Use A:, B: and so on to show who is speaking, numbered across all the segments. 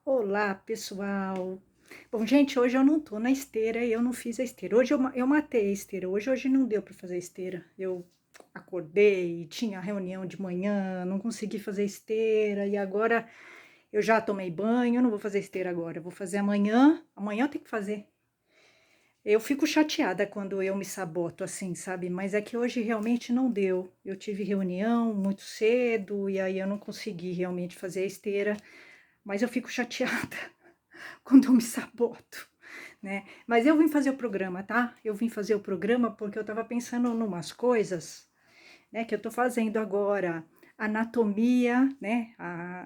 A: Olá, pessoal. Bom, gente, hoje eu não tô na esteira e eu não fiz a esteira. Hoje eu matei a esteira. Hoje não deu para fazer a esteira. Eu acordei, tinha reunião de manhã, não consegui fazer esteira e agora eu já tomei banho, eu não vou fazer esteira agora. Eu vou fazer amanhã. Amanhã eu tenho que fazer. Eu fico chateada quando eu me saboto assim, sabe? Mas é que hoje realmente não deu. Eu tive reunião muito cedo e aí eu não consegui realmente fazer a esteira, mas eu fico chateada quando eu me saboto, né? Mas eu vim fazer o programa, tá? Eu vim fazer o programa porque eu tava pensando numas coisas, né, que eu tô fazendo agora. Anatomia, né,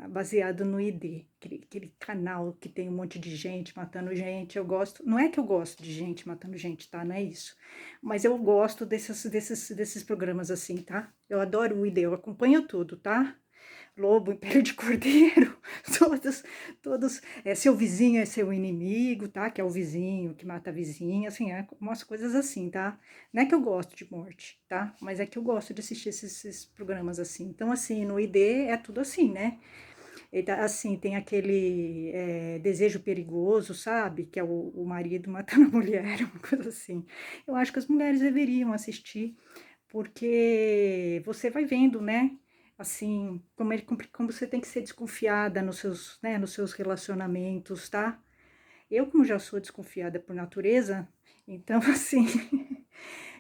A: baseado no ID, aquele canal que tem um monte de gente matando gente. Eu gosto, não é que eu gosto de gente matando gente, tá? Não é isso. Mas eu gosto desses programas assim, tá? Eu adoro o ID, eu acompanho tudo, tá? Lobo em pele de cordeiro, todos, seu vizinho é seu inimigo, tá? Que é o vizinho que mata a vizinha, assim, umas coisas assim, tá? Não é que eu gosto de morte, tá? Mas é que eu gosto de assistir esses programas assim. Então, assim, no ID é tudo assim, né? Assim, tem aquele desejo perigoso, sabe? Que é o marido matando a mulher, uma coisa assim. Eu acho que as mulheres deveriam assistir, porque você vai vendo, né? Assim, como você tem que ser desconfiada nos seus, né, nos seus relacionamentos, tá? Eu, como já sou desconfiada por natureza, então, assim,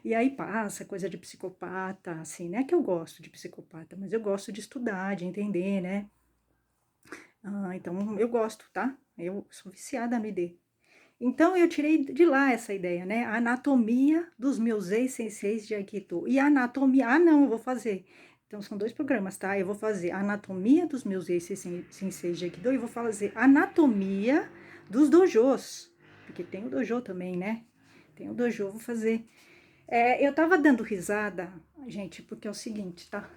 A: e aí passa coisa de psicopata, assim, não é que eu gosto de psicopata, mas eu gosto de estudar, de entender, né? Então, eu gosto, tá? Eu sou viciada no ID. Então, eu tirei de lá essa ideia, né? A anatomia dos meus ex-senseis de Aikido. E a anatomia, não, eu vou fazer. Então, são dois programas, tá? Eu vou fazer a anatomia dos meus ex-senseis de Aikido e vou fazer anatomia dos dojos. Porque tem o dojo também, né? Tem o dojo, vou fazer. Eu tava dando risada, gente, porque é o seguinte, tá?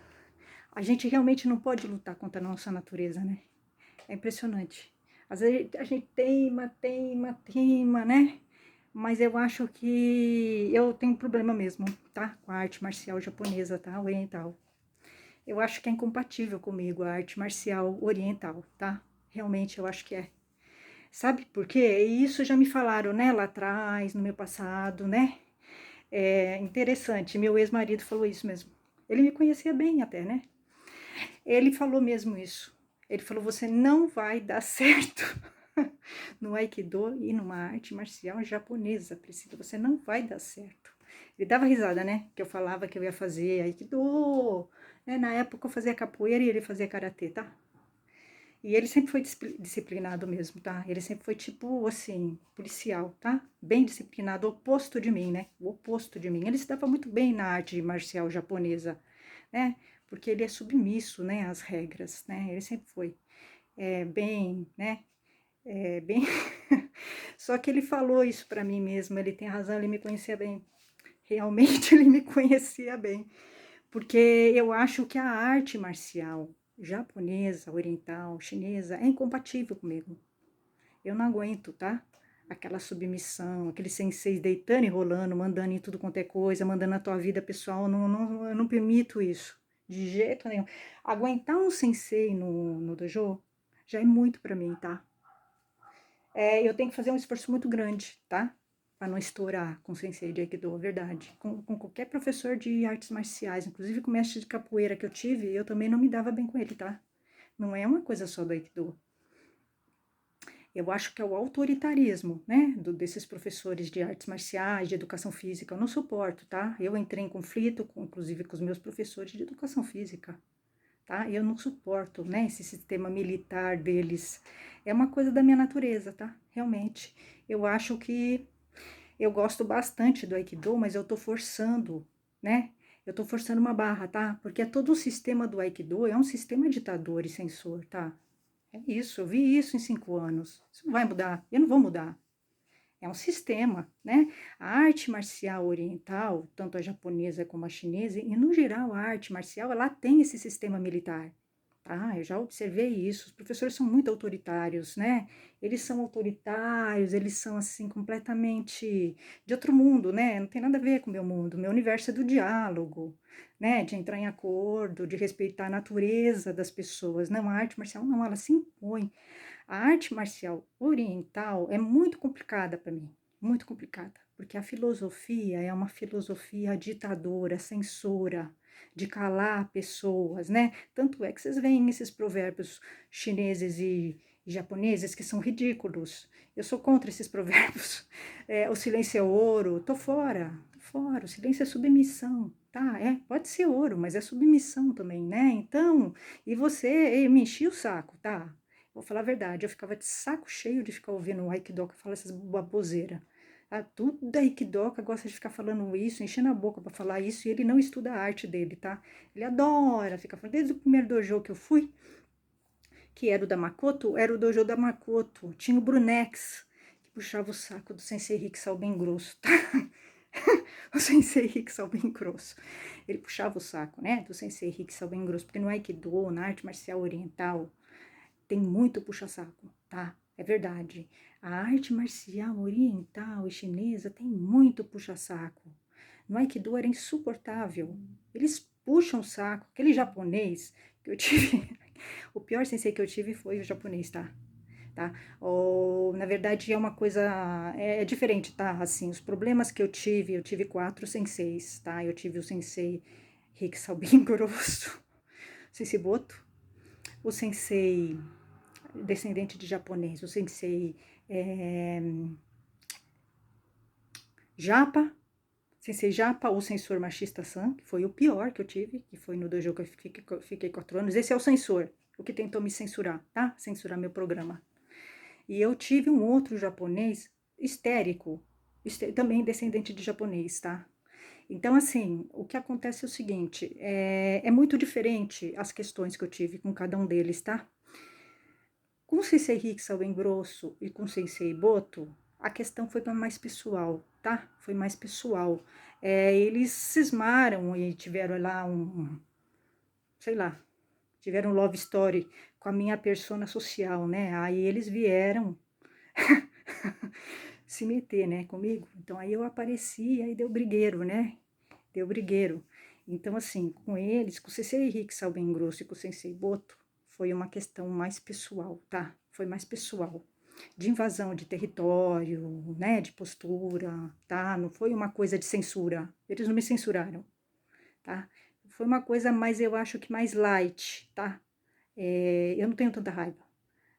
A: A gente realmente não pode lutar contra a nossa natureza, né? É impressionante. Às vezes a gente teima, né? Mas eu acho que eu tenho um problema mesmo, tá? Com a arte marcial japonesa, tá? Oriental. Eu acho que é incompatível comigo a arte marcial oriental, tá? Realmente eu acho que é. Sabe por quê? E isso já me falaram, né? Lá atrás, no meu passado, né? É interessante, meu ex-marido falou isso mesmo. Ele me conhecia bem até, né? Ele falou mesmo isso. Ele falou: você não vai dar certo no Aikido e numa arte marcial japonesa, Priscila. Você não vai dar certo. Ele dava risada, né? Que eu falava que eu ia fazer Aikido. Né? Na época eu fazia capoeira e ele fazia karatê, tá? E ele sempre foi disciplinado mesmo, tá? Ele sempre foi tipo assim, policial, tá? Bem disciplinado, oposto de mim, né? O oposto de mim. Ele se dava muito bem na arte marcial japonesa, né? Porque ele é submisso, né, às regras, né? Ele sempre foi bem, né? Bem. Só que ele falou isso para mim mesmo. Ele tem razão. Ele me conhecia bem. Realmente ele me conhecia bem, porque eu acho que a arte marcial japonesa, oriental, chinesa é incompatível comigo. Eu não aguento, tá? Aquela submissão, aquele sensei deitando e rolando, mandando em tudo quanto é coisa, mandando a tua vida pessoal, eu não permito isso, de jeito nenhum. Aguentar um sensei no dojo já é muito pra mim, tá? Eu tenho que fazer um esforço muito grande, tá? Para não estourar com o sensei de Aikido, verdade. Com qualquer professor de artes marciais, inclusive com o mestre de capoeira que eu tive, eu também não me dava bem com ele, tá? Não é uma coisa só do Aikido. Eu acho que é o autoritarismo, né, desses professores de artes marciais, de educação física, eu não suporto, tá? Eu entrei em conflito, inclusive com os meus professores de educação física, tá? Eu não suporto, né, esse sistema militar deles. É uma coisa da minha natureza, tá? Realmente. Eu acho que eu gosto bastante do Aikido, mas eu tô forçando, né? Eu tô forçando uma barra, tá? Porque todo o sistema do Aikido é um sistema ditador e censor, tá? É isso, eu vi isso em 5 anos. Isso não vai mudar, eu não vou mudar. É um sistema, né? A arte marcial oriental, tanto a japonesa como a chinesa, e no geral a arte marcial, ela tem esse sistema militar. Tá, eu já observei isso. Os professores são muito autoritários, né? Eles são autoritários, eles são assim completamente de outro mundo, né? Não tem nada a ver com o meu mundo. Meu universo é do diálogo, né? De entrar em acordo, de respeitar a natureza das pessoas. Não, a arte marcial não, ela se impõe. A arte marcial oriental é muito complicada para mim, muito complicada, porque a filosofia é uma filosofia ditadora, censora, de calar pessoas, né? Tanto é que vocês veem esses provérbios chineses e japoneses que são ridículos. Eu sou contra esses provérbios. O silêncio é ouro, tô fora, tô fora. O silêncio é submissão, tá? Pode ser ouro, mas é submissão também, né? Então, e você me enchia o saco, tá? Vou falar a verdade, eu ficava de saco cheio de ficar ouvindo o Aikidoka falar essas baboseiras. Ah, tudo Aikidoka gosta de ficar falando isso, enchendo a boca para falar isso, e ele não estuda a arte dele, tá? Ele adora ficar falando. Desde o primeiro dojo que eu fui, que era o da Makoto, era o dojo da Makoto. Tinha o Brunex, que puxava o saco do Sensei Riksal bem grosso, tá? O Sensei Riksal bem grosso. Ele puxava o saco, né, do Sensei Riksal bem grosso, porque no Aikido, na arte marcial oriental, tem muito puxa-saco, tá? É verdade. A arte marcial oriental e chinesa tem muito puxa-saco. No Aikido era insuportável. Eles puxam o saco. Aquele japonês que eu tive, o pior sensei que eu tive foi o japonês, tá? Tá? Ou, na verdade, é uma coisa, é diferente, tá? Assim, os problemas que eu tive 4 senseis, tá? Eu tive o sensei Riksal bem grosso, o sensei Boto, o sensei descendente de japonês, o sensei Japa, sensei Japa, o censor machista-san, que foi o pior que eu tive, que foi no dojo que eu fiquei 4 anos. Esse é o censor, o que tentou me censurar, tá? Censurar meu programa. E eu tive um outro japonês histérico, também descendente de japonês, tá? Então, assim, o que acontece é o seguinte, é muito diferente as questões que eu tive com cada um deles, tá? Com o Sensei Riksal bem grosso e com o Sensei Boto, a questão foi mais pessoal, tá? Foi mais pessoal. Eles cismaram e tiveram lá sei lá, tiveram um love story com a minha persona social, né? Aí eles vieram se meter, né, comigo. Então aí eu apareci, aí deu brigueiro, né? Deu brigueiro. Então, assim, com eles, com o Sensei Riksal bem grosso e com o Sensei Boto, foi uma questão mais pessoal, tá? Foi mais pessoal. De invasão de território, né? De postura, tá? Não foi uma coisa de censura. Eles não me censuraram, tá? Foi uma coisa mais, eu acho que mais light, tá? Eu não tenho tanta raiva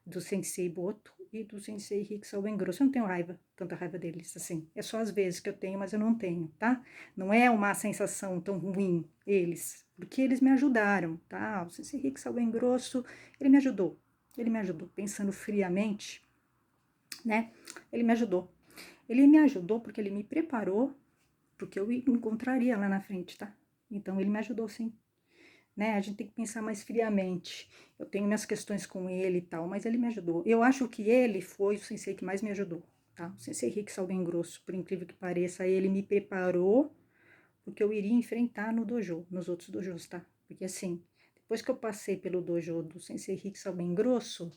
A: do Sensei Boto e do Sensei Riksal bem grosso. Eu não tenho raiva, tanta raiva deles, assim. É só às vezes que eu tenho, mas eu não tenho, tá? Não é uma sensação tão ruim, eles, porque eles me ajudaram, tá? O Sensei Riksal bem grosso, ele me ajudou. Ele me ajudou, pensando friamente, né? Ele me ajudou. Ele me ajudou porque ele me preparou porque eu encontraria lá na frente, tá? Então ele me ajudou sim, né? A gente tem que pensar mais friamente. Eu tenho minhas questões com ele e tal, mas ele me ajudou. Eu acho que ele foi o sensei que mais me ajudou, tá? O sensei Riksal bem grosso, por incrível que pareça, ele me preparou porque eu iria enfrentar no dojo, nos outros dojos, tá? Porque assim, depois que eu passei pelo dojo do sensei Riksal bem grosso,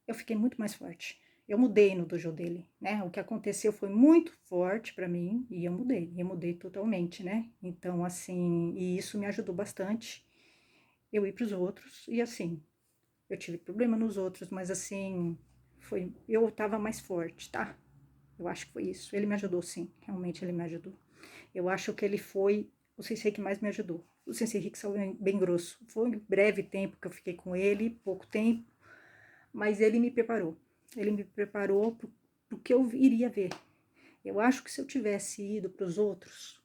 A: eu fiquei muito mais forte. Eu mudei no dojo dele, né? O que aconteceu foi muito forte para mim e eu mudei totalmente, né? Então, assim, e isso me ajudou bastante eu ir para os outros e assim, eu tive problema nos outros, mas assim, eu tava mais forte, tá? Eu acho que foi isso. Ele me ajudou sim, realmente ele me ajudou. Eu acho que ele foi o sensei que mais me ajudou. O sensei Riksal bem grosso. Foi um breve tempo que eu fiquei com ele, pouco tempo, mas ele me preparou. Ele me preparou para o que eu iria ver. Eu acho que se eu tivesse ido para os outros,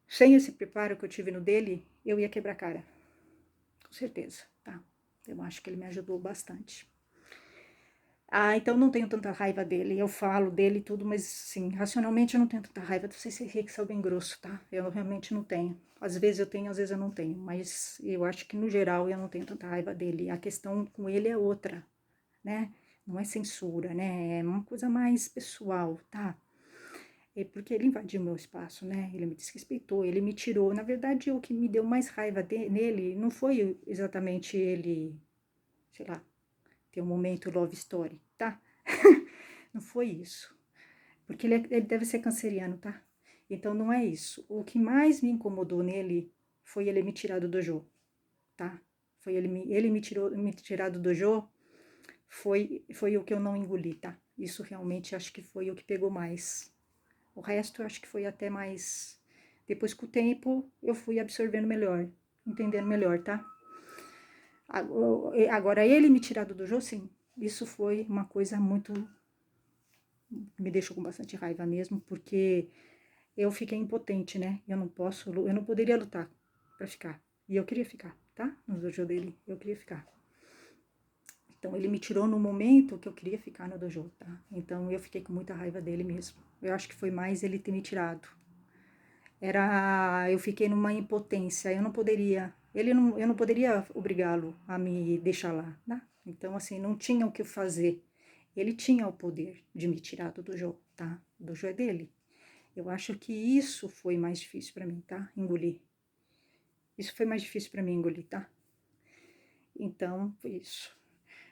A: sem esse preparo que eu tive no dele, eu ia quebrar a cara. Com certeza, tá? Eu acho que ele me ajudou bastante. Ah, então não tenho tanta raiva dele. Eu falo dele e tudo, mas sim, racionalmente eu não tenho tanta raiva. Não sei se é bem grosso, tá? Eu realmente não tenho. Às vezes eu tenho, às vezes eu não tenho. Mas eu acho que no geral eu não tenho tanta raiva dele. A questão com ele é outra, né? Não é censura, né? É uma coisa mais pessoal, tá? É porque ele invadiu meu espaço, né? Ele me desrespeitou, ele me tirou. Na verdade, o que me deu mais raiva nele não foi exatamente ele, sei lá, ter um momento love story, tá? Não foi isso. Porque ele deve ser canceriano, tá? Então não é isso. O que mais me incomodou nele foi ele me tirar do dojo, tá? Foi ele me tirar do dojo foi o que eu não engoli, tá? Isso realmente acho que foi o que pegou mais. O resto eu acho que foi até mais. Depois, com o tempo, eu fui absorvendo melhor, entendendo melhor, tá? Agora, ele me tirar do dojo, sim, isso foi uma coisa muito. Me deixou com bastante raiva mesmo, porque eu fiquei impotente, né? Eu não poderia lutar pra ficar. E eu queria ficar, tá? No dojo dele, eu queria ficar. Então, ele me tirou no momento que eu queria ficar no dojo, tá? Então, eu fiquei com muita raiva dele mesmo. Eu acho que foi mais ele ter me tirado. Eu fiquei numa impotência, eu não poderia, eu não poderia obrigá-lo a me deixar lá, né? Então, assim, não tinha o que fazer. Ele tinha o poder de me tirar do dojo, tá? O dojo é dele. Eu acho que isso foi mais difícil pra mim, tá? Engolir. Isso foi mais difícil pra mim engolir, tá? Então, foi isso.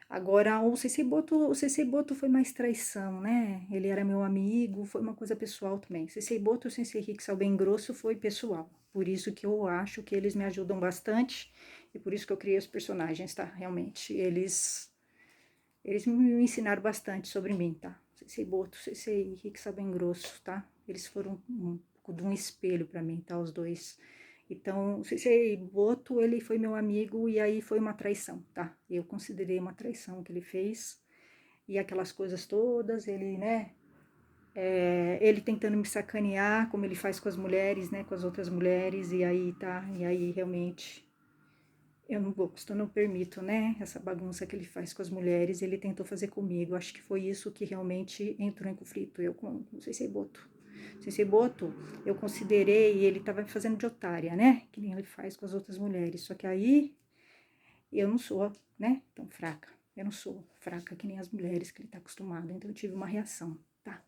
A: Agora, o Sensei Boto foi mais traição, né? Ele era meu amigo, foi uma coisa pessoal também. Sensei Boto e o Sensei Riksal bem grosso foi pessoal. Por isso que eu acho que eles me ajudam bastante e por isso que eu criei os personagens, tá? Realmente, eles me ensinaram bastante sobre mim, tá? Sensei Boto, Sensei Riksal bem grosso, tá? Eles foram um pouco de um espelho para mim, tá? Os dois. Então, o Sensei Boto, ele foi meu amigo e aí foi uma traição, tá? Eu considerei uma traição que ele fez e aquelas coisas todas, ele, né? Ele tentando me sacanear, como ele faz com as mulheres, né? Com as outras mulheres, e aí tá, e aí realmente eu não gosto, eu não permito, né? Essa bagunça que ele faz com as mulheres, ele tentou fazer comigo. Acho que foi isso que realmente entrou em conflito. Eu com o Sensei Boto. Sensei Boto, eu considerei, ele tava me fazendo de otária, né? Que nem ele faz com as outras mulheres. Só que aí eu não sou, né? Tão fraca. Eu não sou fraca que nem as mulheres que ele tá acostumado. Então eu tive uma reação, tá?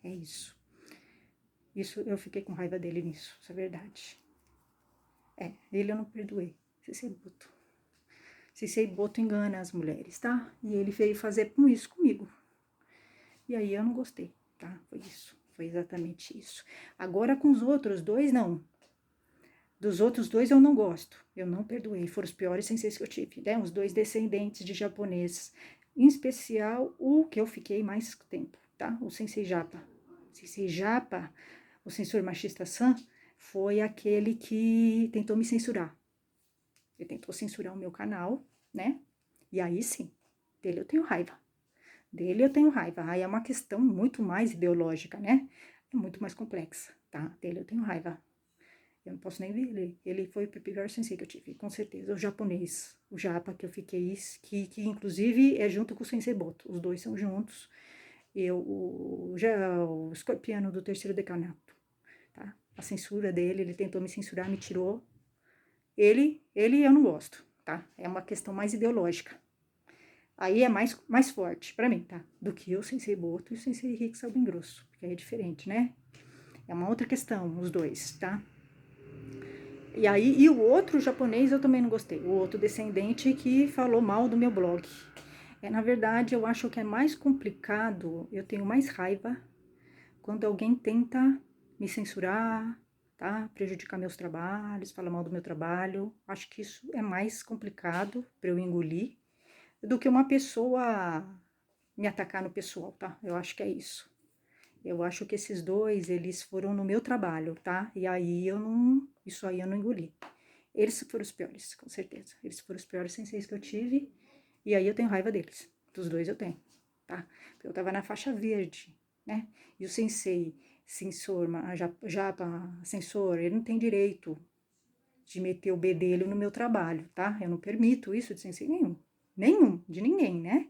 A: É isso. Isso eu fiquei com raiva dele nisso, isso é verdade. Ele eu não perdoei. Sensei Boto. Sensei Boto engana as mulheres, tá? E ele veio fazer isso comigo. E aí eu não gostei, tá? Foi isso. Foi exatamente isso. Agora com os outros dois, não. Dos outros dois eu não gosto. Eu não perdoei. Foram os piores senseis que eu tive, né? Os dois descendentes de japoneses. Em especial, o que eu fiquei mais tempo, tá? O Sensei Japa. Sensei Japa, o censor machista San, foi aquele que tentou me censurar. Ele tentou censurar o meu canal, né? E aí sim, dele eu tenho raiva. Dele eu tenho raiva. Aí é uma questão muito mais ideológica, né? É muito mais complexa, tá? Dele eu tenho raiva. Eu não posso nem ver ele. Ele foi o pior sensei que eu tive, com certeza. O japonês, o japa que eu fiquei, que inclusive é junto com o Sensei Boto. Os dois são juntos. O escorpiano do terceiro decanato, tá? A censura dele, ele tentou me censurar, me tirou. Ele eu não gosto, tá? É uma questão mais ideológica. Aí é mais forte pra mim, tá? Do que o Sensei Boto e o Sensei Henrique Salbem Grosso, porque aí é diferente, né? É uma outra questão, os dois, tá? E aí, e o outro japonês eu também não gostei. O outro descendente que falou mal do meu blog. Na verdade, eu acho que é mais complicado, eu tenho mais raiva quando alguém tenta me censurar, tá? Prejudicar meus trabalhos, falar mal do meu trabalho. Acho que isso é mais complicado para eu engolir do que uma pessoa me atacar no pessoal, tá? Eu acho que é isso. Eu acho que esses dois, eles foram no meu trabalho, tá? E aí isso aí eu não engoli. Eles foram os piores, com certeza. Eles foram os piores senseis que eu tive, e aí eu tenho raiva deles. Dos dois eu tenho, tá? Eu tava na faixa verde, né? E o sensei, sensor, japa, sensor, ele não tem direito de meter o bedelho no meu trabalho, tá? Eu não permito isso de sensei nenhum. Nenhum, de ninguém, né?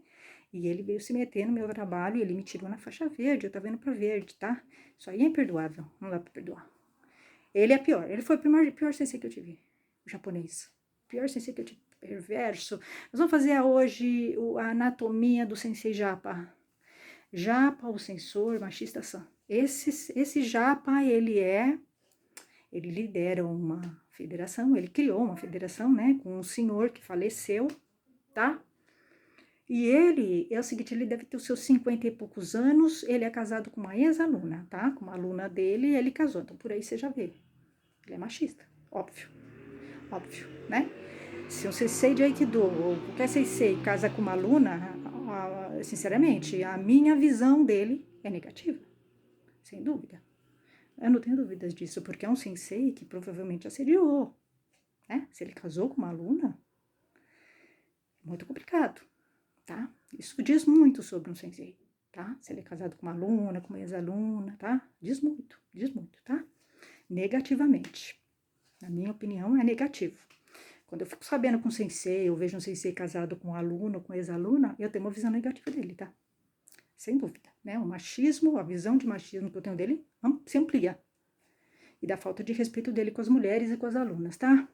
A: E ele veio se meter no meu trabalho e ele me tirou na faixa verde, eu tava indo pra verde, tá? Isso aí é imperdoável, não dá pra perdoar. Ele é pior, ele foi o pior sensei que eu tive, o japonês. O pior sensei que eu tive, perverso. Nós vamos fazer hoje a anatomia do sensei japa. Japa, o sensor, machista san. Esse japa, ele lidera uma federação, ele criou uma federação, né, com um senhor que faleceu, tá? E ele, é o seguinte, ele deve ter os seus 50 e poucos anos, ele é casado com uma ex-aluna, tá? Com uma aluna dele, ele casou, então por aí você já vê. Ele é machista, óbvio, né? Se um sensei de Aikido ou qualquer sensei casa com uma aluna, sinceramente, a minha visão dele é negativa, sem dúvida. Eu não tenho dúvidas disso, porque é um sensei que provavelmente assediou, né? Se ele casou com uma aluna, é muito complicado, tá? Isso diz muito sobre um sensei, tá? Se ele é casado com uma aluna, com uma ex-aluna, tá? Diz muito, tá? Negativamente. Na minha opinião, é negativo. Quando eu fico sabendo com um sensei, eu vejo um sensei casado com um aluno, com ex-aluna, eu tenho uma visão negativa dele, tá? Sem dúvida, né? O machismo, a visão de machismo que eu tenho dele se amplia. E da falta de respeito dele com as mulheres e com as alunas, tá?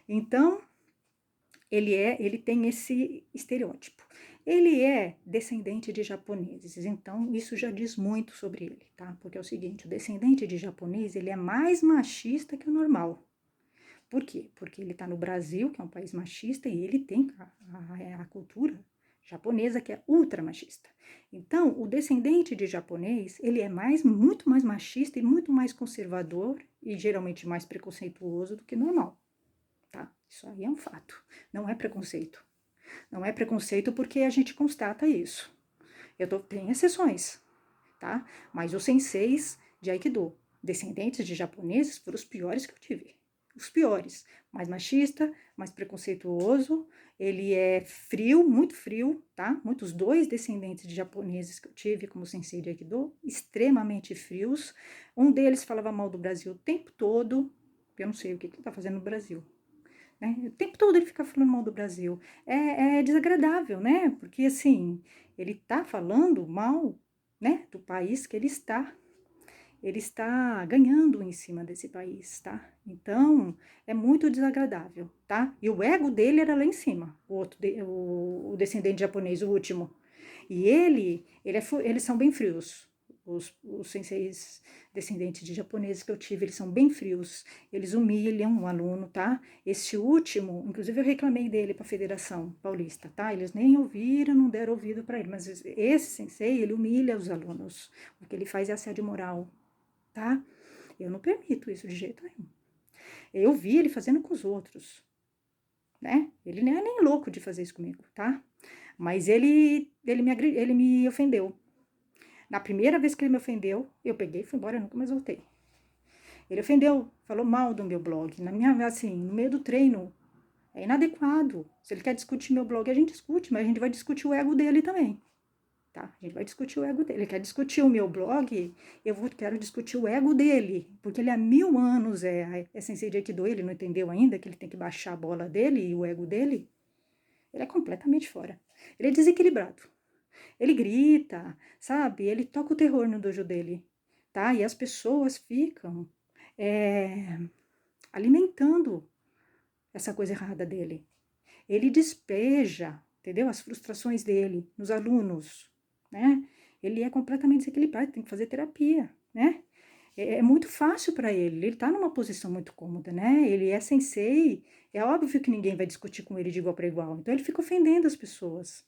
A: Então, ele tem esse estereótipo. Ele é descendente de japoneses, então isso já diz muito sobre ele, tá? Porque é o seguinte, o descendente de japonês, ele é mais machista que o normal. Por quê? Porque ele está no Brasil, que é um país machista, e ele tem a cultura japonesa, que é ultra machista. Então, o descendente de japonês, ele é muito mais machista e muito mais conservador e geralmente mais preconceituoso do que normal, tá? Isso aí é um fato, não é preconceito. Não é preconceito porque a gente constata isso. Tem exceções, tá? Mas os senseis de Aikido, descendentes de japoneses, foram os piores que eu tive. Os piores. Mais machista, mais preconceituoso, ele é frio, muito frio, tá? Muitos dois descendentes de japoneses que eu tive como sensei de Aikido, extremamente frios. Um deles falava mal do Brasil o tempo todo, eu não sei o que ele tá fazendo no Brasil. Né? O tempo todo ele fica falando mal do Brasil. É desagradável, né? Porque assim, ele tá falando mal, né, do país que ele está. Ele está ganhando em cima desse país, tá? Então, é muito desagradável, tá? E o ego dele era lá em cima, o descendente japonês, o último. E eles são bem frios. Os senseis descendentes de japoneses que eu tive, eles são bem frios. Eles humilham o aluno, tá? Esse último, inclusive eu reclamei dele para a Federação Paulista, tá? Eles nem ouviram, não deram ouvido para ele. Mas esse sensei, ele humilha os alunos. O que ele faz é assédio moral, tá? Eu não permito isso de jeito nenhum. Eu vi ele fazendo com os outros, né? Ele não é nem louco de fazer isso comigo, tá? Mas ele me ofendeu. Na primeira vez que ele me ofendeu, eu peguei e fui embora, eu nunca mais voltei. Ele ofendeu, falou mal do meu blog, assim, no meio do treino. É inadequado. Se ele quer discutir meu blog, a gente discute, mas a gente vai discutir o ego dele também. Tá? A gente vai discutir o ego dele. Ele quer discutir o meu blog, quero discutir o ego dele, porque ele há 1000 anos é sensei de Aikido, ele não entendeu ainda que ele tem que baixar a bola dele e o ego dele. Ele é completamente fora. Ele é desequilibrado. Ele grita, sabe? Ele toca o terror no dojo dele, tá? E as pessoas ficam alimentando essa coisa errada dele. Ele despeja, entendeu? As frustrações dele nos alunos, né? Ele é completamente desequilibrado, tem que fazer terapia, né? É muito fácil para ele tá numa posição muito cômoda, né? Ele é sensei, é óbvio que ninguém vai discutir com ele de igual para igual, então ele fica ofendendo as pessoas.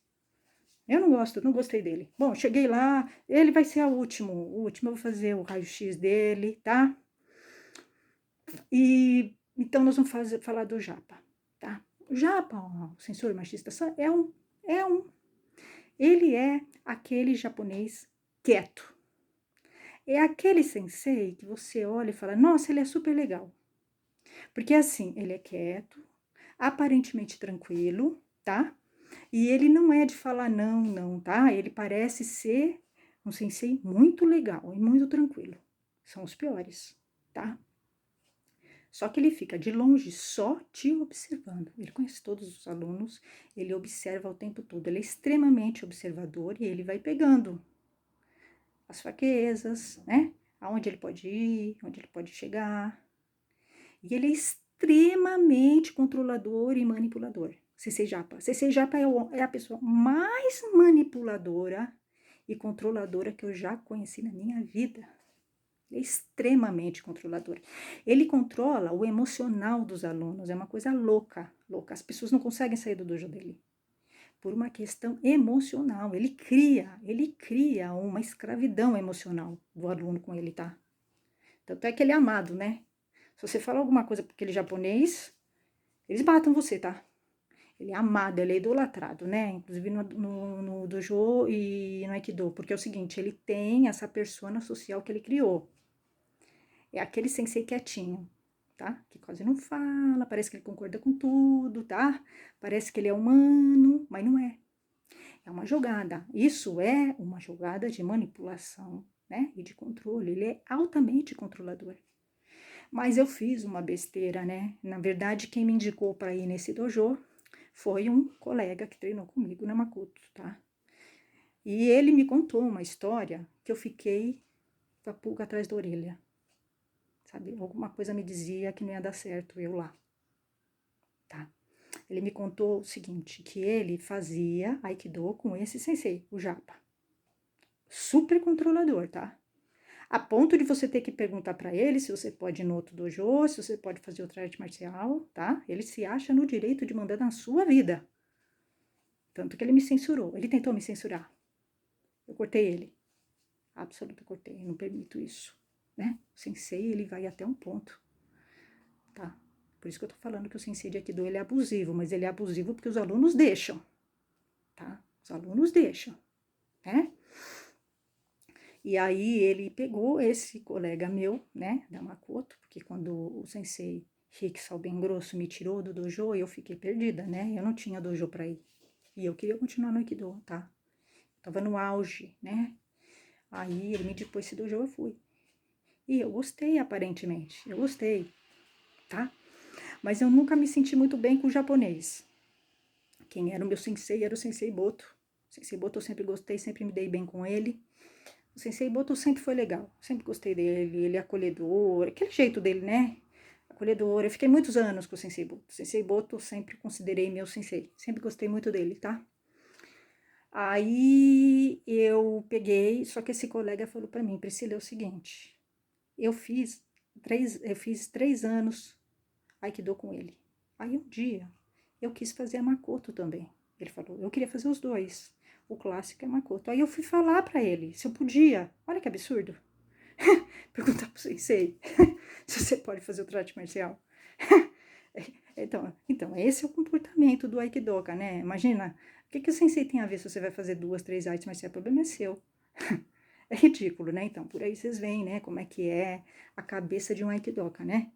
A: Eu não gostei dele. Bom, cheguei lá, ele vai ser o último eu vou fazer o raio-x dele, tá? E então nós vamos falar do Japa, tá? O Japa, o sensor machista, ele é aquele japonês quieto. É aquele sensei que você olha e fala, nossa, ele é super legal. Porque assim, ele é quieto, aparentemente tranquilo, tá? E ele não é de falar não, tá? Ele parece ser um sensei muito legal e muito tranquilo. São os piores, tá? Só que ele fica de longe só te observando. Ele conhece todos os alunos, ele observa o tempo todo. Ele é extremamente observador e ele vai pegando as fraquezas, né? Aonde ele pode ir, onde ele pode chegar. E ele é extremamente controlador e manipulador. Sensei Japa. Sensei Japa é a pessoa mais manipuladora e controladora que eu já conheci na minha vida. Ele é extremamente controlador. Ele controla o emocional dos alunos. É uma coisa louca, louca. As pessoas não conseguem sair do dojo dele. Por uma questão emocional. Ele cria uma escravidão emocional do aluno com ele, tá? Tanto é que ele é amado, né? Se você fala alguma coisa para aquele japonês, eles matam você, tá? Ele é amado, ele é idolatrado, né? Inclusive no dojo e no Aikido, porque é o seguinte, ele tem essa persona social que ele criou. É aquele sensei quietinho, tá? Que quase não fala, parece que ele concorda com tudo, tá? Parece que ele é humano, mas não é. É uma jogada. Isso é uma jogada de manipulação, né? E de controle. Ele é altamente controlador. Mas eu fiz uma besteira, né? Na verdade, quem me indicou para ir nesse dojo foi um colega que treinou comigo na Makoto, tá? E ele me contou uma história que eu fiquei com a pulga atrás da orelha, sabe? Alguma coisa me dizia que não ia dar certo eu lá, tá? Ele me contou o seguinte, que ele fazia Aikido com esse sensei, o Japa. Super controlador, tá? A ponto de você ter que perguntar para ele se você pode ir no outro dojo, se você pode fazer outra arte marcial, tá? Ele se acha no direito de mandar na sua vida. Tanto que ele me censurou. Ele tentou me censurar. Eu cortei ele. Absoluto, eu cortei. Eu não permito isso, né? O sensei, ele vai até um ponto, tá? Por isso que eu tô falando que o sensei de Aikido, ele é abusivo. Mas ele é abusivo porque os alunos deixam, tá? Os alunos deixam, né? E aí ele pegou esse colega meu, né, da Makoto, porque quando o sensei Riksal bem grosso me tirou do dojo, eu fiquei perdida, né? Eu não tinha dojo para ir. E eu queria continuar no Aikido, tá? Tava no auge, né? Aí ele me indicou esse dojo, eu fui. E eu gostei, aparentemente. Eu gostei, tá? Mas eu nunca me senti muito bem com o japonês. Quem era o meu sensei era o Sensei Boto. O Sensei Boto eu sempre gostei, sempre me dei bem com ele. O Sensei Boto sempre foi legal, sempre gostei dele, ele é acolhedor, aquele jeito dele, né? Acolhedor. Eu fiquei muitos anos com o Sensei Boto. O Sensei Boto eu sempre considerei meu sensei, sempre gostei muito dele, tá? Aí eu peguei, só que esse colega falou para mim, Priscila, é o seguinte, eu fiz 3 anos Aikido com ele. Aí um dia eu quis fazer a Makoto também. Ele falou, eu queria fazer os dois. O clássico é Makoto. Aí eu fui falar para ele se eu podia. Olha que absurdo. Perguntar pro sensei se você pode fazer outra arte marcial. Então, esse é o comportamento do Aikidoka, né? Imagina, o que o sensei tem a ver se você vai fazer 2, 3 artes marciais? O problema é seu. É ridículo, né? Então, por aí vocês veem, né, como é que é a cabeça de um Aikidoka, né?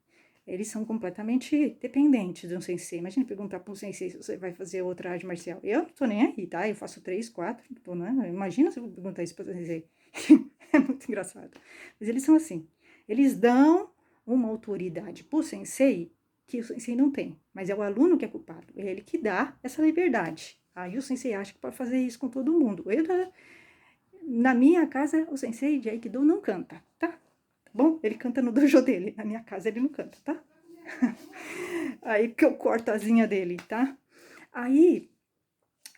A: Eles são completamente dependentes de um sensei. Imagina perguntar para um sensei se você vai fazer outra arte marcial. Eu não tô nem aí, tá? Eu faço 3, 4, tô, né? Imagina se eu vou perguntar isso para o sensei. É muito engraçado. Mas eles são assim. Eles dão uma autoridade pro sensei que o sensei não tem. Mas é o aluno que é culpado. É ele que dá essa liberdade. Aí o sensei acha que pode fazer isso com todo mundo. Na minha casa, o sensei de Aikido não canta, tá? Bom, ele canta no dojo dele. Na minha casa ele não canta, tá? Aí que eu corto a asinha dele, tá? Aí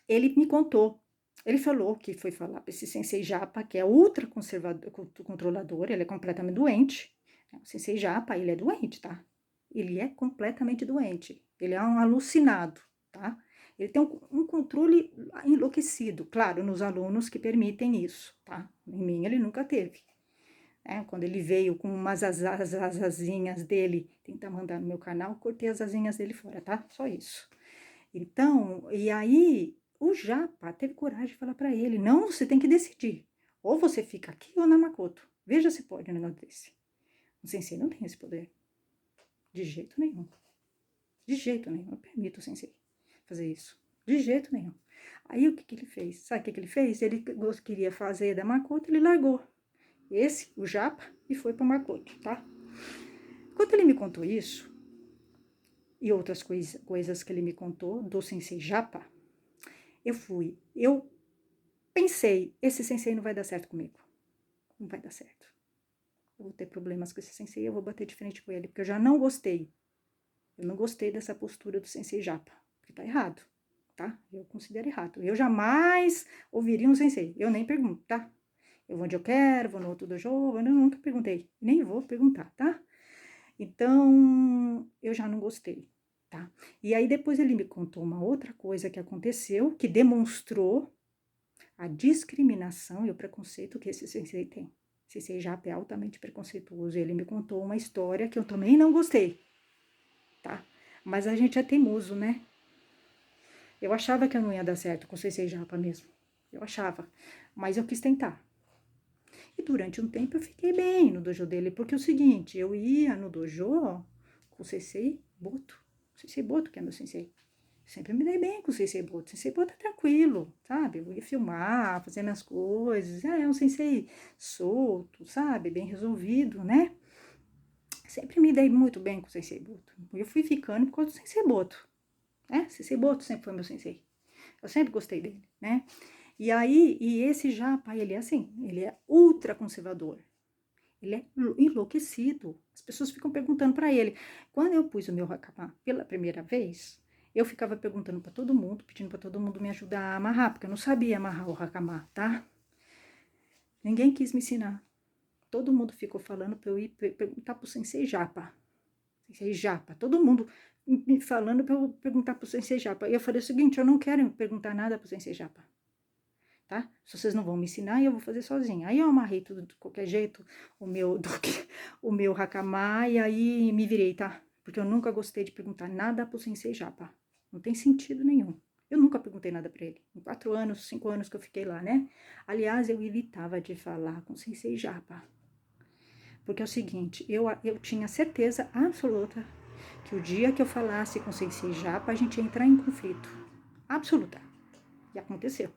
A: ele me contou. Ele falou que foi falar para esse sensei japa, que é ultra conservador, controlador, ele é completamente doente. O sensei japa, ele é doente, tá? Ele é completamente doente. Ele é um alucinado, tá? Ele tem um controle enlouquecido, claro, nos alunos que permitem isso, tá? Em mim ele nunca teve. Quando ele veio com umas asinhas dele, tentar mandar no meu canal, cortei as asinhas dele fora, tá? Só isso. Então, e aí o Japa teve coragem de falar para ele, não, você tem que decidir. Ou você fica aqui ou na Makoto. Veja se pode um negócio desse. O sensei não tem esse poder. De jeito nenhum. De jeito nenhum. Eu permito o sensei fazer isso. De jeito nenhum. Aí o que ele fez? Sabe o que ele fez? Ele queria fazer da Makoto, ele largou o Japa, e foi para Makoto, tá? Quando ele me contou isso, e outras coisas que ele me contou do sensei Japa, eu pensei, esse sensei não vai dar certo comigo. Não vai dar certo. Eu vou ter problemas com esse sensei, eu vou bater de frente com ele, porque eu já não gostei. Eu não gostei dessa postura do sensei Japa, porque tá errado, tá? Eu considero errado. Eu jamais ouviria um sensei, eu nem pergunto, tá? Eu vou onde eu quero, vou no outro dojo, eu nunca perguntei, nem vou perguntar, tá? Então, eu já não gostei, tá? E aí depois ele me contou uma outra coisa que aconteceu, que demonstrou a discriminação e o preconceito que esse sensei tem. Esse sensei Japa é altamente preconceituoso. Ele me contou uma história que eu também não gostei, tá? Mas a gente é teimoso, né? Eu achava que eu não ia dar certo com o Sensei Japa mesmo. Eu achava. Mas eu quis tentar. E durante um tempo eu fiquei bem no dojo dele, porque é o seguinte, eu ia no dojo com o Sensei Boto. O Sensei Boto, que é meu sensei. Sempre me dei bem com o Sensei Boto. O Sensei Boto é tranquilo, sabe? Eu ia filmar, fazer minhas coisas. É um sensei solto, sabe? Bem resolvido, né? Sempre me dei muito bem com o Sensei Boto. Eu fui ficando por causa do Sensei Boto, né? Sensei Boto sempre foi meu sensei. Eu sempre gostei dele, né? E aí, e esse japa, ele é assim, ele é ultra conservador. Ele é enlouquecido. As pessoas ficam perguntando para ele. Quando eu pus o meu hakama pela primeira vez, eu ficava perguntando para todo mundo, pedindo para todo mundo me ajudar a amarrar, porque eu não sabia amarrar o hakama, tá? Ninguém quis me ensinar. Todo mundo ficou falando para eu ir perguntar pro Sensei Japa. Sensei Japa. Todo mundo me falando para eu perguntar pro Sensei Japa. E eu falei o seguinte, eu não quero perguntar nada pro Sensei Japa. Tá? Se vocês não vão me ensinar, eu vou fazer sozinha. Aí eu amarrei tudo de qualquer jeito, o meu hakama, e aí me virei, tá? Porque eu nunca gostei de perguntar nada pro Sensei Japa. Não tem sentido nenhum. Eu nunca perguntei nada para ele. Em 4 anos, 5 anos que eu fiquei lá, né? Aliás, eu evitava de falar com o Sensei Japa. Porque é o seguinte, eu tinha certeza absoluta que o dia que eu falasse com o Sensei Japa, a gente ia entrar em conflito. Absoluta. E aconteceu.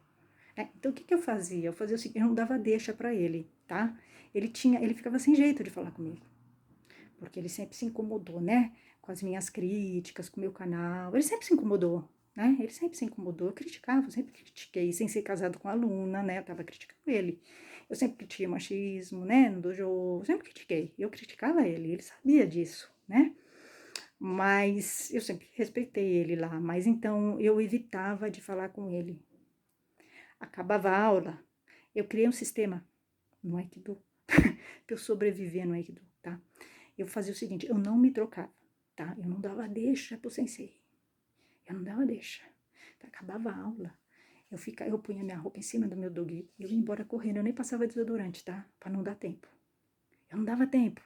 A: Então, o que eu fazia? Eu fazia o seguinte, eu não dava deixa para ele, tá? Ele ficava sem jeito de falar comigo. Porque ele sempre se incomodou, né? Com as minhas críticas, com o meu canal. Ele sempre se incomodou, né? Ele sempre se incomodou. Eu criticava, eu sempre critiquei, sem ser casado com aluna, né? Eu tava criticando ele. Eu sempre critiquei machismo, né? No dojo, eu sempre critiquei. Eu criticava ele, ele sabia disso, né? Mas eu sempre respeitei ele lá. Mas então eu evitava de falar com ele. Acabava a aula, eu criei um sistema no Aikido para eu sobreviver no Aikido, tá? Eu fazia o seguinte, eu não me trocava, tá? Eu não dava deixa pro sensei. Eu não dava deixa. Tá? Acabava a aula, eu punha minha roupa em cima do meu dogi e eu ia embora correndo. Eu nem passava desodorante, tá? Para não dar tempo. Eu não dava tempo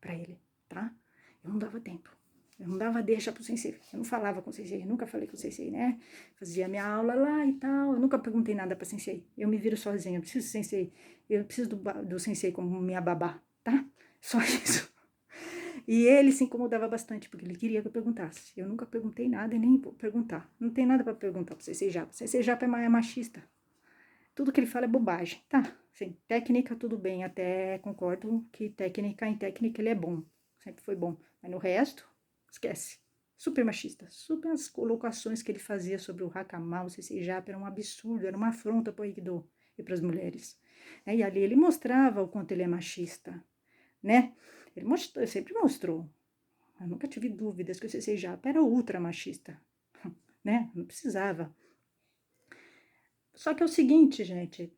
A: para ele, tá? Eu não dava tempo. Eu não dava deixa pro sensei. Eu não falava com o sensei, eu nunca falei com o sensei, né? Fazia minha aula lá e tal. Eu nunca perguntei nada pra sensei. Eu me viro sozinha. Eu preciso do sensei. Eu preciso do sensei como minha babá, tá? Só isso. E ele se incomodava bastante, porque ele queria que eu perguntasse. Eu nunca perguntei nada e nem vou perguntar. Não tem nada pra perguntar pro sensei Japa. O sensei Japa é machista. Tudo que ele fala é bobagem, tá? Sim, técnica tudo bem, até concordo que técnica em técnica ele é bom. Sempre foi bom. Mas no resto, esquece. Super machista. Super as colocações que ele fazia sobre o Hakama, o Sensei Japa, era um absurdo, era uma afronta para o Aikido e para as mulheres. E ali ele mostrava o quanto ele é machista, né? Ele mostrou, sempre mostrou. Eu nunca tive dúvidas que o Sensei Japa era ultra machista, né? Não precisava. Só que é o seguinte, gente,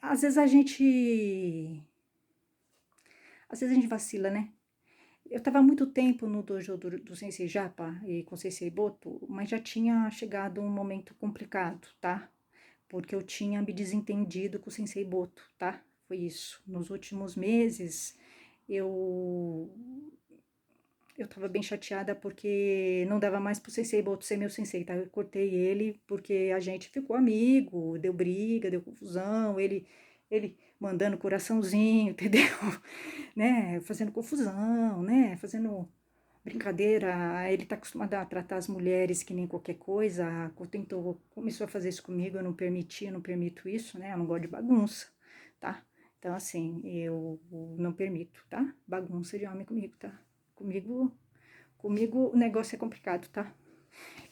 A: às vezes a gente. Às vezes a gente vacila, né? Eu estava há muito tempo no dojo do Sensei Japa e com o Sensei Boto, mas já tinha chegado um momento complicado, tá? Porque eu tinha me desentendido com o Sensei Boto, tá? Foi isso. Nos últimos meses, eu eu tava bem chateada porque não dava mais pro Sensei Boto ser meu sensei, tá? Eu cortei ele porque a gente ficou amigo, deu briga, deu confusão, ele mandando coraçãozinho, entendeu? Né? Fazendo confusão, né? Fazendo brincadeira. Ele tá acostumado a tratar as mulheres que nem qualquer coisa. Começou a fazer isso comigo, eu não permiti, eu não permito isso, né? Eu não gosto de bagunça, tá? Então, assim, eu não permito, tá? Bagunça de homem comigo, tá? Comigo o negócio é complicado, tá?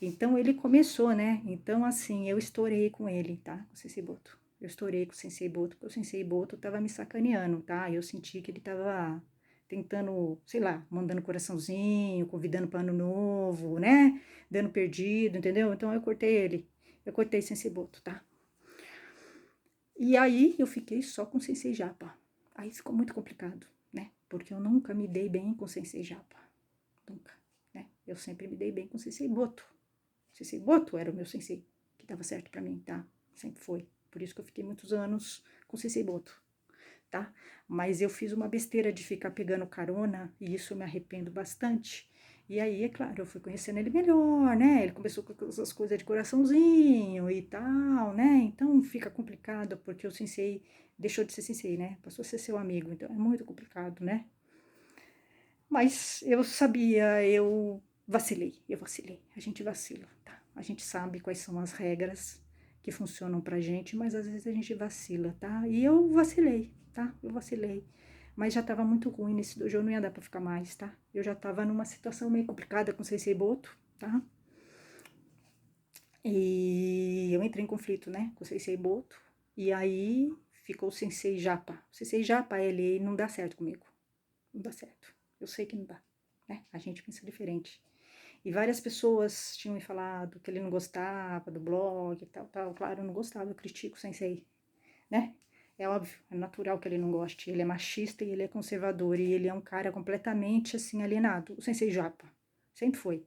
A: Então ele começou, né? Então, assim, eu estourei com ele, tá? Com o Sensei Boto. Eu estourei com o Sensei Boto, porque o Sensei Boto tava me sacaneando, tá? Eu senti que ele tava tentando, sei lá, mandando coraçãozinho, convidando para ano novo, né? Dando perdido, entendeu? Então eu cortei ele. Eu cortei o Sensei Boto, tá? E aí eu fiquei só com o Sensei Japa. Aí ficou muito complicado, né? Porque eu nunca me dei bem com o Sensei Japa. Nunca, né? Eu sempre me dei bem com o Sensei Boto. O Sensei Boto era o meu sensei, que dava certo pra mim, tá? Sempre foi. Por isso que eu fiquei muitos anos com o Sensei Boto, tá? Mas eu fiz uma besteira de ficar pegando carona, e isso eu me arrependo bastante, E aí, é claro, eu fui conhecendo ele melhor, né? Ele começou com essas coisas de coraçãozinho e tal, né? Então fica complicado, porque o sensei deixou de ser sensei, né? Passou a ser seu amigo, então é muito complicado, né? Mas eu sabia, eu vacilei, a gente vacila, tá? A gente sabe quais são as regras que funcionam pra gente, mas às vezes a gente vacila, tá? E eu vacilei, tá? Eu vacilei. Mas já tava muito ruim nesse dojo, não ia dar pra ficar mais, tá? Eu já tava numa situação meio complicada com o Sensei Boto, tá? E eu entrei em conflito, né, com o Sensei Boto. E aí ficou o Sensei Japa. O Sensei Japa, ele não dá certo comigo. Não dá certo. Eu sei que não dá, né? A gente pensa diferente. E várias pessoas tinham me falado que ele não gostava do blog e tal, tal. Claro, eu não gostava, eu critico o Sensei, né? É óbvio, é natural que ele não goste. Ele é machista e ele é conservador. E ele é um cara completamente, assim, alienado. O Sensei Japa. Sempre foi,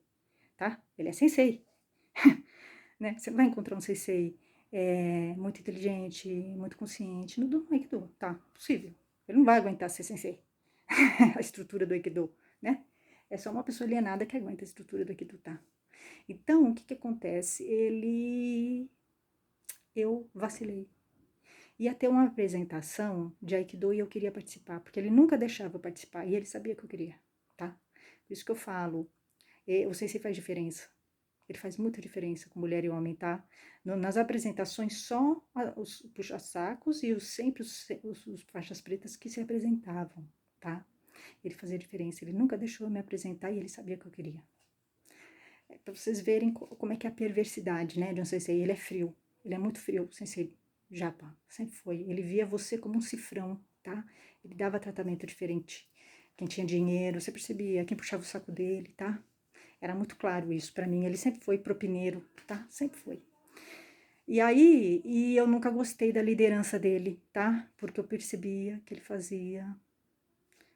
A: tá? Ele é Sensei, né? Você não vai encontrar um sensei muito inteligente, muito consciente no Aikido, tá? Possível. Ele não vai aguentar ser sensei. A estrutura do Aikido, né? É só uma pessoa alienada que aguenta a estrutura do Aikido, tá? Então, o que que acontece? Eu vacilei. Ia ter uma apresentação de Aikido e eu queria participar, porque ele nunca deixava eu participar e ele sabia que eu queria, tá? Por isso que eu falo, o sensei faz diferença. Ele faz muita diferença com mulher e homem, tá? Nas apresentações, só os puxa-sacos e sempre os faixas pretas que se apresentavam, tá? Ele fazia diferença. Ele nunca deixou eu me apresentar e ele sabia que eu queria. Para vocês verem como é que é a perversidade, né, de um sensei. Ele é frio. Ele é muito frio, sensei Japa. Sempre foi. Ele via você como um cifrão, tá? Ele dava tratamento diferente. Quem tinha dinheiro, você percebia. Quem puxava o saco dele, tá? Era muito claro isso para mim. Ele sempre foi propineiro, tá? Sempre foi. E eu nunca gostei da liderança dele, tá? Porque eu percebia que ele fazia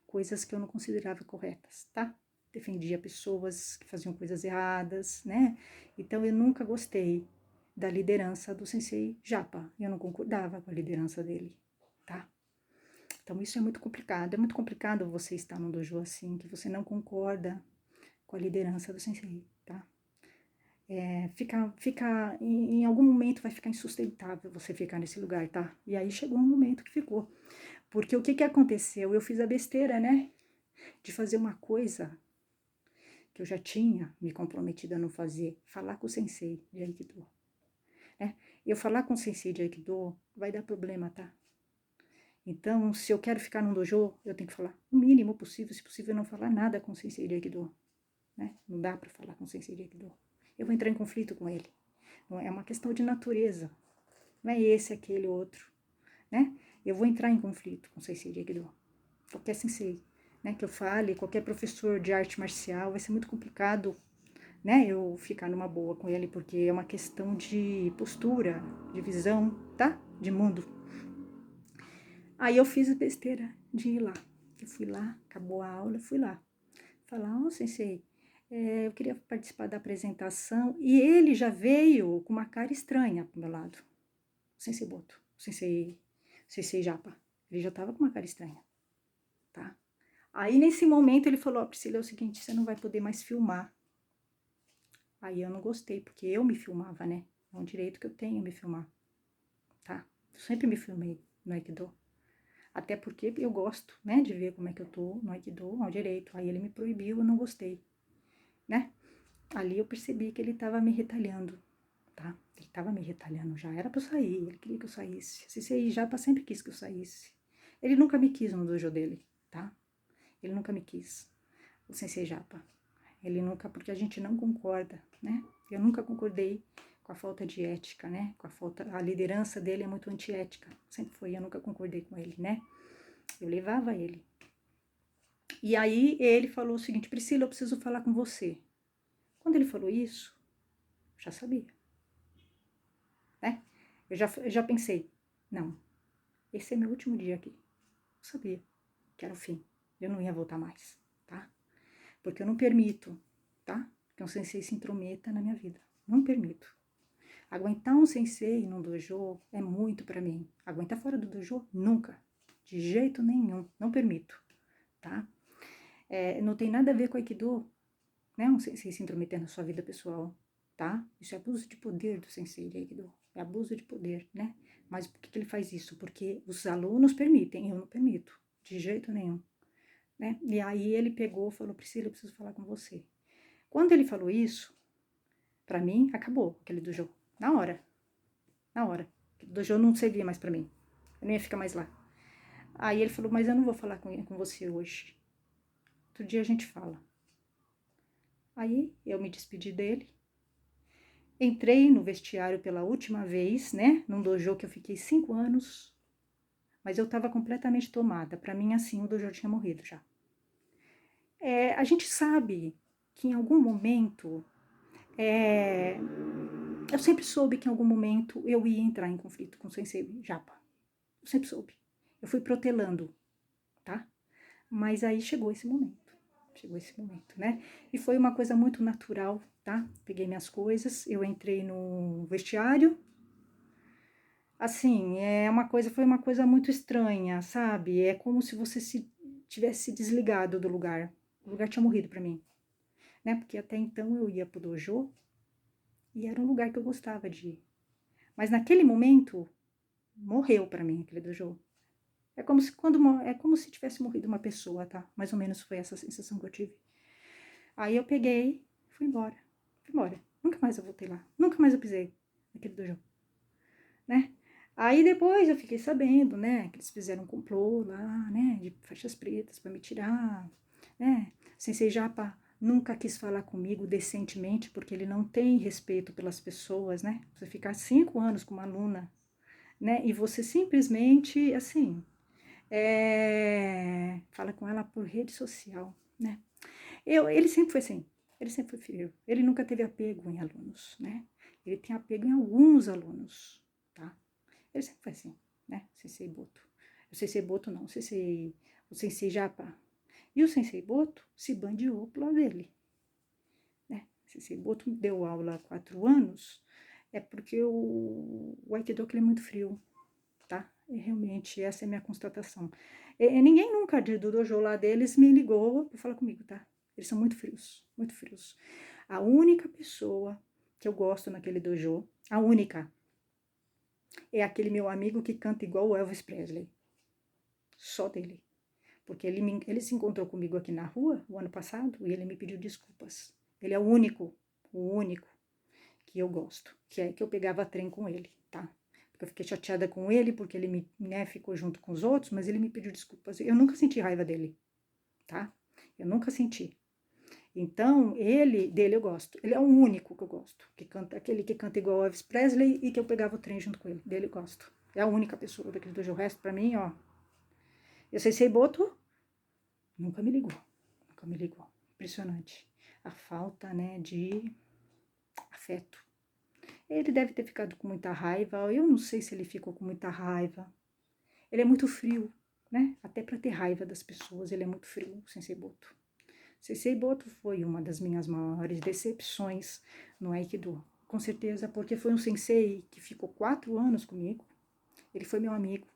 A: coisas que eu não considerava corretas, tá? Defendia pessoas que faziam coisas erradas, né? Então eu nunca gostei da liderança do Sensei Japa. Eu não concordava com a liderança dele, tá? Então isso é muito complicado. É muito complicado você estar num dojo assim, que você não concorda com a liderança do Sensei, tá? Em algum momento vai ficar insustentável você ficar nesse lugar, tá? E aí chegou um momento que ficou. Porque o que que aconteceu? Eu fiz a besteira, né? De fazer uma coisa que eu já tinha me comprometido a não fazer. Falar com o sensei de Aikido, né? Eu falar com o sensei de Aikido vai dar problema, tá? Então, se eu quero ficar num dojo, eu tenho que falar o mínimo possível, se possível não falar nada com o sensei de Aikido, né? Não dá para falar com o sensei de Aikido. Eu vou entrar em conflito com ele. Não é uma questão de natureza. Não é esse, aquele, outro, né? Eu vou entrar em conflito com o sensei de Aikido. Qualquer sensei, né, que eu fale, qualquer professor de arte marcial, vai ser muito complicado, né, eu ficar numa boa com ele, porque é uma questão de postura, de visão, tá? De mundo. Aí eu fiz a besteira de ir lá. Eu fui lá, acabou a aula, fui lá. Falar, sensei, eu queria participar da apresentação. E ele já veio com uma cara estranha pro meu lado. O sensei Boto, o sensei Japa. Ele já tava com uma cara estranha, tá? Aí nesse momento ele falou, Priscila, é o seguinte, você não vai poder mais filmar. Aí eu não gostei, porque eu me filmava, né? É um direito que eu tenho me filmar, tá? Eu sempre me filmei no Aikido. Até porque eu gosto, né, de ver como é que eu tô no Aikido, ao direito. Aí ele me proibiu, eu não gostei, né? Ali eu percebi que ele tava me retalhando, tá? Ele tava me retalhando, já era pra eu sair, ele queria que eu saísse. Esse aí já sempre quis que eu saísse. Ele nunca me quis no dojo dele, tá? Ele nunca me quis, o Sensei Japa. Ele nunca, porque a gente não concorda, né? Eu nunca concordei com a falta de ética, né? A liderança dele é muito antiética. Sempre foi, eu nunca concordei com ele, né? Eu levava ele. E aí ele falou o seguinte, Priscila, eu preciso falar com você. Quando ele falou isso, eu já sabia, né? Eu já pensei, não, esse é meu último dia aqui. Eu sabia que era o fim. Eu não ia voltar mais, tá? Porque eu não permito, tá? Que um sensei se intrometa na minha vida. Não permito. Aguentar um sensei num dojo é muito pra mim. Aguentar fora do dojo, nunca. De jeito nenhum. Não permito, tá? Não tem nada a ver com Aikido, né? Um sensei se intrometer na sua vida pessoal, tá? Isso é abuso de poder do sensei Aikido. É abuso de poder, né? Mas por que ele faz isso? Porque os alunos permitem, eu não permito, de jeito nenhum, né? E aí ele pegou e falou, Priscila, eu preciso falar com você. Quando ele falou isso, pra mim, acabou aquele dojo. Na hora. Na hora. O dojo não servia mais pra mim. Eu não ia ficar mais lá. Aí ele falou, mas eu não vou falar com você hoje. Outro dia a gente fala. Aí eu me despedi dele. Entrei no vestiário pela última vez, né? Num dojo que eu fiquei 5 anos. Mas eu tava completamente tomada. Pra mim, assim, o dojo tinha morrido já. A gente sabe que em algum momento... eu sempre soube que em algum momento eu ia entrar em conflito com o Sensei Japa. Eu sempre soube. Eu fui protelando, tá? Mas aí chegou esse momento. Chegou esse momento, né? E foi uma coisa muito natural, tá? Peguei minhas coisas, eu entrei no vestiário. Assim, foi uma coisa muito estranha, sabe? É como se você se tivesse desligado do lugar. O lugar tinha morrido pra mim, né? Porque até então eu ia pro dojo e era um lugar que eu gostava de ir. Mas naquele momento morreu pra mim aquele dojo. É como se tivesse morrido uma pessoa, tá? Mais ou menos foi essa sensação que eu tive. Aí eu peguei, fui embora. Fui embora. Nunca mais eu voltei lá. Nunca mais eu pisei naquele dojo, né? Aí depois eu fiquei sabendo, né, que eles fizeram um complô lá, né, de faixas pretas para me tirar, né? Sensei Japa nunca quis falar comigo decentemente porque ele não tem respeito pelas pessoas, né? Você ficar 5 anos com uma aluna, né? E você simplesmente, assim, fala com ela por rede social, né? Ele sempre foi assim, ele sempre foi frio. Ele nunca teve apego em alunos, né? Ele tem apego em alguns alunos, tá? Ele sempre foi assim, né? Sensei Boto. O Sensei Boto não, o Sensei Japa. E o Sensei Boto se bandeou pro lado dele, né? O Sensei Boto deu aula há 4 anos, é porque o Aikido ele é muito frio, tá? E realmente, essa é a minha constatação. Ninguém nunca do dojo lá deles me ligou para falar comigo, tá? Eles são muito frios, muito frios. A única pessoa que eu gosto naquele dojo, a única, é aquele meu amigo que canta igual o Elvis Presley. Só dele. Porque ele se encontrou comigo aqui na rua o ano passado e ele me pediu desculpas. Ele é o único que eu gosto, que é que eu pegava trem com ele, tá? Porque eu fiquei chateada com ele, porque ele ficou junto com os outros, mas ele me pediu desculpas. Eu nunca senti raiva dele, tá? Eu nunca senti. Então, dele eu gosto. Ele é o único que eu gosto, que canta, aquele que canta igual Elvis Presley e que eu pegava o trem junto com ele. Dele eu gosto. É a única pessoa daquele dojo. O resto, pra mim, ó. Eu sei Boto, nunca me ligou. Nunca me ligou. Impressionante. A falta, né, de afeto. Ele deve ter ficado com muita raiva. Eu não sei se ele ficou com muita raiva. Ele é muito frio, né? Até para ter raiva das pessoas, ele é muito frio, o Sensei Boto. Sensei Boto foi uma das minhas maiores decepções no Aikido. Com certeza, porque foi um sensei que ficou 4 anos comigo. Ele foi meu amigo.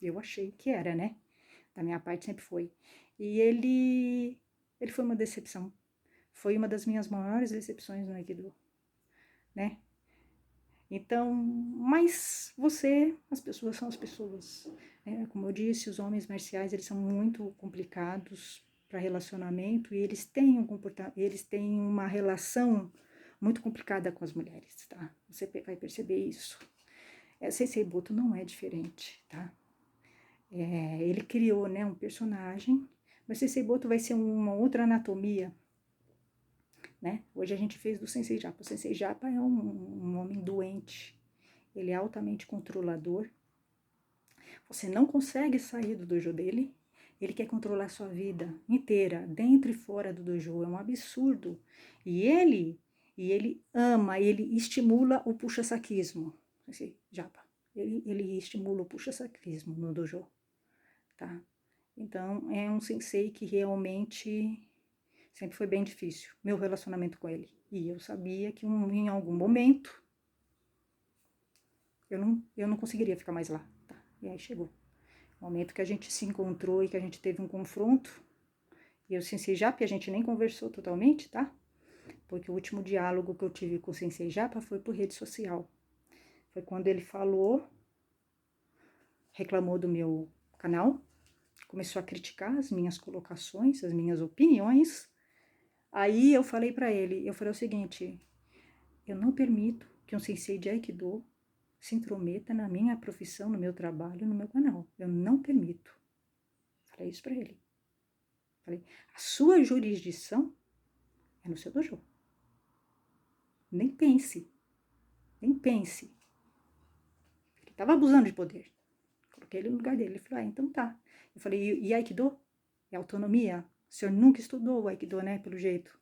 A: Eu achei que era, né? Da minha parte sempre foi. E ele foi uma decepção. Foi uma das minhas maiores decepções no Aikido, né? Então, mas as pessoas são as pessoas. Como eu disse, os homens marciais, eles são muito complicados para relacionamento e eles têm uma relação muito complicada com as mulheres, tá? Você vai perceber isso. Sensei Boto não é diferente, tá? Ele criou, né, um personagem, mas Sensei Boto vai ser uma outra anatomia, né? Hoje a gente fez do Sensei Japa. O Sensei Japa é um homem doente, ele é altamente controlador. Você não consegue sair do dojo dele. Ele quer controlar sua vida inteira, dentro e fora do dojo. É um absurdo. E ele ama, ele estimula o puxa-saquismo. Esse Japa. Ele estimula o puxa-saquismo no dojo, tá? Então, é um sensei que realmente sempre foi bem difícil, meu relacionamento com ele. E eu sabia que em algum momento eu não conseguiria ficar mais lá, tá? E aí chegou o momento que a gente se encontrou e que a gente teve um confronto. E eu sensei já, porque a gente nem conversou totalmente, tá? porque o último diálogo que eu tive com o Sensei Japa foi por rede social. Foi quando ele falou, reclamou do meu canal, começou a criticar as minhas colocações, as minhas opiniões. Aí eu falei para ele, eu falei o seguinte, eu não permito que um Sensei de Aikido se intrometa na minha profissão, no meu trabalho, no meu canal. Eu não permito. Falei isso para ele. Falei, a sua jurisdição é no seu dojo. Nem pense. Nem pense. Ele estava abusando de poder. Coloquei ele no lugar dele. Ele falou, então tá. Eu falei, e Aikido? É autonomia? O senhor nunca estudou o Aikido, né? Pelo jeito.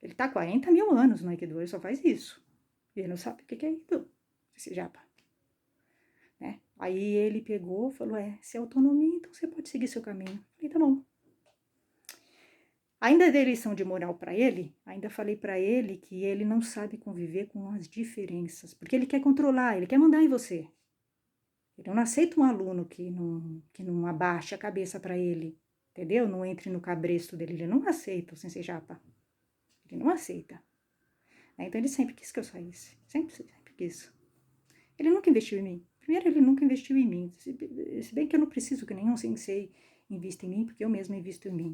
A: Ele tá há 40 mil anos no Aikido, ele só faz isso. E ele não sabe o que é Aikido. Esse japa. Né? Aí ele pegou e falou, se é autonomia, então você pode seguir seu caminho. Eu falei, tá bom. Ainda dei lição de moral para ele, ainda falei para ele que ele não sabe conviver com as diferenças, porque ele quer controlar, ele quer mandar em você. Ele não aceita um aluno que não abaixe a cabeça para ele, entendeu? Não entre no cabresto dele, ele não aceita o Sensei Japa. Ele não aceita. Então ele sempre quis que eu saísse, sempre quis. Ele nunca investiu em mim. Primeiro, ele nunca investiu em mim, se bem que eu não preciso que nenhum sensei invista em mim, porque eu mesma invisto em mim.